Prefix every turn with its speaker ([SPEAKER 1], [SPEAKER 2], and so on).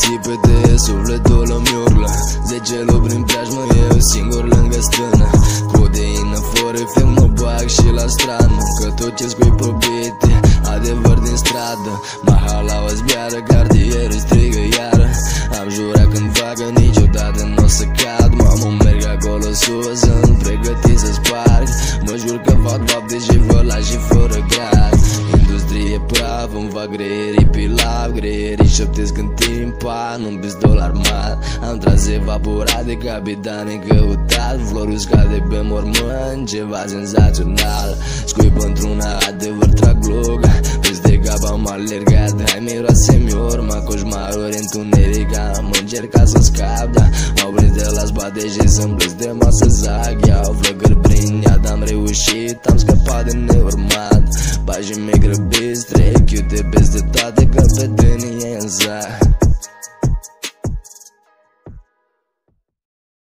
[SPEAKER 1] țipete, sufletul îmi urlă. 10 luni prin preajmă, eu singur lângă strână. Codeină fără film mă bag și la strană, că tot ce scui pe beat e adevăr din stradă. Mahala o zbiară, cartierul strigă iară. Am jurat cândva că niciodată n-o să cad. Mamă, merg acolo sus, sunt pregătit să sparg. Mă jur că fac fapte și vă las și fără grad. Industrie praf, îmi fac greierii pilaf. Greierii șoptesc în timpa, nu-mi pistol armat. Am tras evaporat de capitane căutat. Florul scade pe mormânt, ceva senzațional. Scuip într-una, adevăr trag gloga. Peste cap am alergat, hai miroase-mi urma. Coșmaruri întuneric, am încercat să scap, dar m-au prins de la spate și să-mi blestem să zac. Iau flăcări prin iad, am reușit, am scăpat de neurmat. Pașii mei grăbiți, trec iute peste toate căpetenii în zac.